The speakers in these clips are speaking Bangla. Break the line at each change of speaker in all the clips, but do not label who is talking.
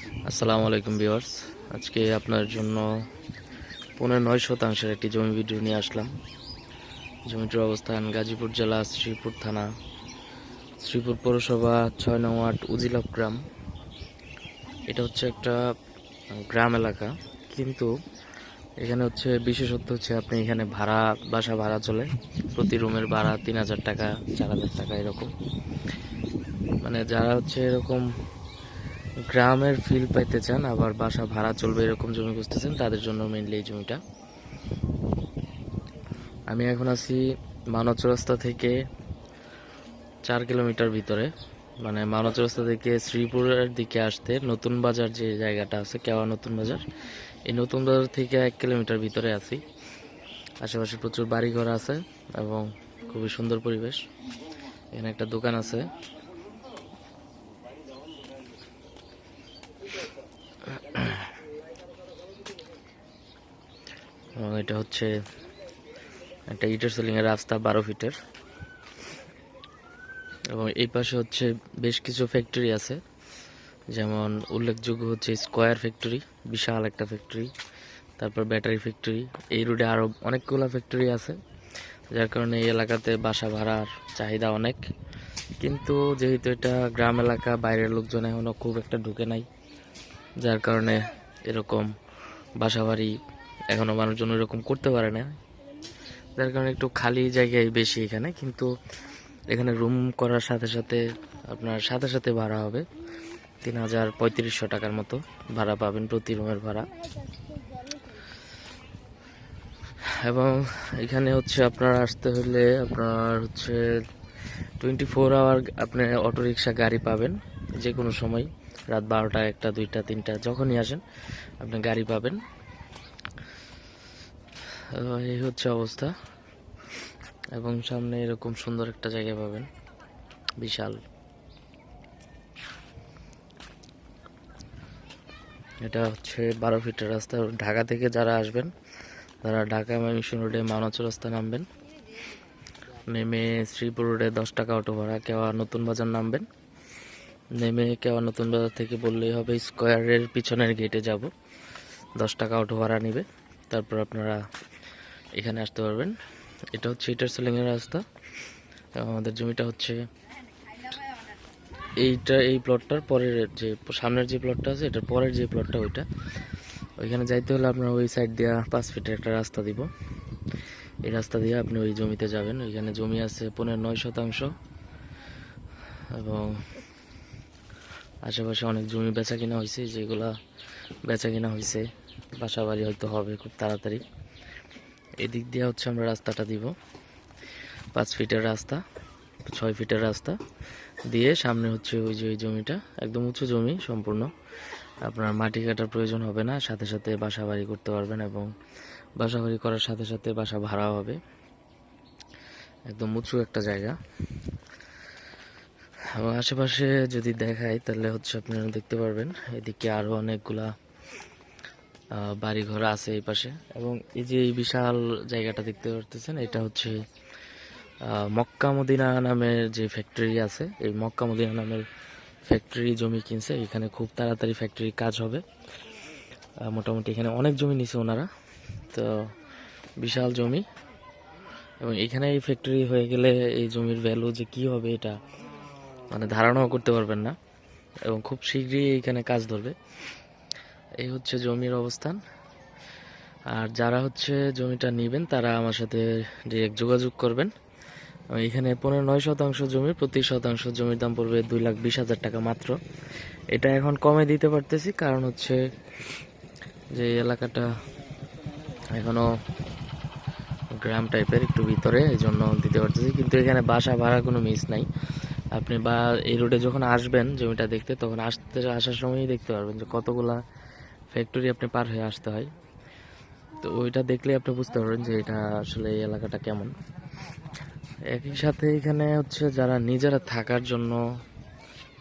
আসসালামু আলাইকুম ভিউয়ার্স। আজকে আপনার জন্য 9.9 শতাংশের একটি জমি ভিডিও নিয়ে আসলাম। জমিটির অবস্থান গাজীপুর জেলা শ্রীপুর থানা, শ্রীপুর পৌরসভা 6 নং ওয়ার্ড উজিলক গ্রাম। এটা হচ্ছে একটা গ্রাম এলাকা, কিন্তু এখানে হচ্ছে বিশেষত্ব হচ্ছে আপনি এখানে বাসা ভাড়া চলে। প্রতি রুমের ভাড়া 3,000 টাকা, 4,000 টাকা এরকম। মানে যারা হচ্ছে এরকম গ্রামের ফিল পাইতে চান, আবার বাসা ভাড়া চলবে এরকম জমি খুঁজতেছেন, তাদের জন্য মেইনলি এই জমিটা। আমি এখন আছি মানব চৌরাস্তা থেকে 4 কিলোমিটার ভিতরে। মানে মানব চৌরাস্তা থেকে শ্রীপুরের দিকে আসতে নতুন বাজার যে জায়গাটা আছে, কেওয়া নতুন বাজার, এই নতুন বাজার থেকে 1 কিলোমিটার ভিতরে আছি। আশেপাশে প্রচুর বাড়িঘর আছে এবং খুবই সুন্দর পরিবেশ। এখানে একটা দোকান আছে। এবং এটা হচ্ছে একটা ইটের সিলিংয়ের রাস্তা 12 ফিটের। এবং এই পাশে হচ্ছে বেশ কিছু ফ্যাক্টরি আছে, যেমন উল্লেখযোগ্য হচ্ছে স্কয়ার ফ্যাক্টরি, বিশাল একটা ফ্যাক্টরি। তারপর ব্যাটারি ফ্যাক্টরি। এই রোডে আরও অনেকগুলো ফ্যাক্টরি আছে, যার কারণে এই এলাকাতে বাসা ভাড়ার চাহিদা অনেক। কিন্তু যেহেতু এটা গ্রাম এলাকা, বাইরের লোকজন এখনও খুব একটা ঢুকে নাই, যার কারণে এরকম বাসা বাড়ি এখনও মানুষজন এরকম করতে পারে না, যার কারণে একটু খালি জায়গায় বেশি এখানে। কিন্তু এখানে রুম করার সাথে সাথে আপনার সাথে ভাড়া হবে 3,3500 টাকার মতো ভাড়া পাবেন, প্রতি রুমের ভাড়া। এবং এখানে হচ্ছে আপনার আসতে হলে আপনার হচ্ছে 24 আওয়ার আপনি অটোরিকশা গাড়ি পাবেন যে কোনো সময়, রাত 12টা, 1টা, 2টা, 3টা, যখনই আসেন আপনি গাড়ি পাবেন। এই হচ্ছে অবস্থা। এবং সামনে এরকম সুন্দর একটা জায়গা পাবেন, বিশাল। এটা হচ্ছে 12 ফিটের রাস্তা। ঢাকা থেকে যারা আসবেন, তারা ঢাকা ময়মনসিংহ রোডে মাওনা রাস্তা নামবেন, নেমে শ্রীপুর রোডে 10 টাকা অটো ভাড়া কেওয়া নতুন বাজার নামবেন। নেমে কেওয়া নতুন বাজার থেকে বললেই হবে স্কয়ারের পিছনের গেটে যাব, 10 টাকা অটো ভাড়া নেবে। তারপর আপনারা এখানে আসতে পারবেন। এটা হচ্ছে ইটার সেলিংয়ের রাস্তা। আমাদের জমিটা হচ্ছে এই প্লটটার পরের, যে সামনের যে প্লটটা আছে এটার পরের যে প্লটটা, ওইখানে যাইতে হলে আপনার ওই সাইড দিয়ে 5 ফিটের একটা রাস্তা দিব। এই রাস্তা দিয়ে আপনি ওই জমিতে যাবেন। ওইখানে জমি আছে 9.5 শতাংশ। এবং আশেপাশে অনেক জমি বেচা কিনা হয়েছে, যেগুলা বেচা কিনা হয়েছে বাসা বাড়ি হয়তো হবে খুব তাড়াতাড়ি। এদিক দিয়ে হচ্ছে আমরা রাস্তাটা দিব, 5 ফিটের রাস্তা, 6 ফিটের রাস্তা দিয়ে সামনে হচ্ছে ওই যে ওই জমিটা, একদম উঁচু জমি সম্পূর্ণ। আপনার মাটি কাটার প্রয়োজন হবে না, সাথে সাথে বাসা বাড়ি করতে পারবেন, এবং বাসা বাড়ি করার সাথে সাথে বাসা ভাড়া হবে। একদম উঁচু একটা জায়গা। এবং আশেপাশে যদি দেখাই তাহলে হচ্ছে আপনারা দেখতে পারবেন এদিকে আরও অনেকগুলা বাড়িঘর আছে এই পাশে। এবং এই যে এই বিশাল জায়গাটা দেখতে পারতেছেন, এটা হচ্ছে মক্কা মদিনা নামের যে ফ্যাক্টরি আছে, এই মক্কা মদিনা নামের ফ্যাক্টরি জমি কিনছে। এখানে খুব তাড়াতাড়ি ফ্যাক্টরির কাজ হবে। মোটামুটি এখানে অনেক জমি নিছে ওনারা, তো বিশাল জমি। এবং এখানে এই ফ্যাক্টরি হয়ে গেলে এই জমির ভ্যালু যে কি হবে, এটা মানে ধারণাও করতে পারবেন না। এবং খুব শীঘ্রই এখানে কাজ ধরবে। এই হচ্ছে জমির অবস্থান। আর যারা হচ্ছে জমিটা নেবেন, তারা আমার সাথে ডিরেক্ট যোগাযোগ করবেন। এখানে 9.5 শতাংশ জমি, প্রতি শতাংশ জমির দাম পড়বে 2,20,000 টাকা মাত্র। এটা এখন কমে দিতে পারতেছি, কারণ হচ্ছে যে এলাকাটা এখনো গ্রাম টাইপের, একটু ভিতরে, এই জন্য দিতে পারতেছি। কিন্তু এখানে বাসা ভাড়া কোনো মিস নাই। আপনি এই রোডে যখন আসবেন জমিটা দেখতে, তখন আসার সময়ই দেখতে পারবেন যে কতগুলা ফ্যাক্টরি আপনি পার হয়ে আসতে হয়। তো ওইটা দেখলে আপনি বুঝতে পারবেন যে এটা আসলে এই এলাকাটা কেমন। একই সাথে এখানে হচ্ছে যারা নিজেরা থাকার জন্য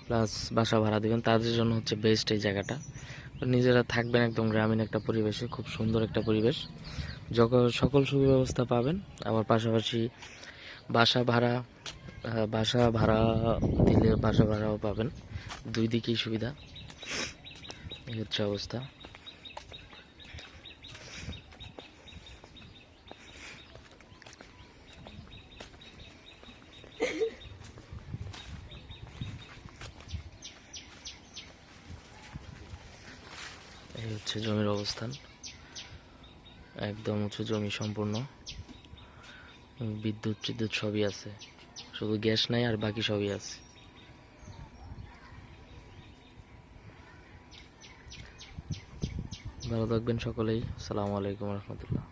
প্লাস বাসা ভাড়া দিবেন, তাদের জন্য হচ্ছে বেস্ট এই জায়গাটা। নিজেরা থাকবেন একদম গ্রামীণ একটা পরিবেশে, খুব সুন্দর একটা পরিবেশ, সকল সুব্যবস্থা পাবেন। আবার পাশাপাশি বাসা ভাড়া বাসা ভাড়া দিলে বাসা ভাড়াও পাবেন, দুই দিকেই সুবিধা। এই হচ্ছে অবস্থা। এই হচ্ছে জমির অবস্থান, একদম উঁচু জমি সম্পূর্ণ, বিদ্যুৎ টিদ্যুৎ সবই আছে, শুধু গ্যাস নাই আর বাকি সবই আছে। ভালো থাকবেন সকলেই। আসসালামু আলাইকুম রহমতুল্লাহ।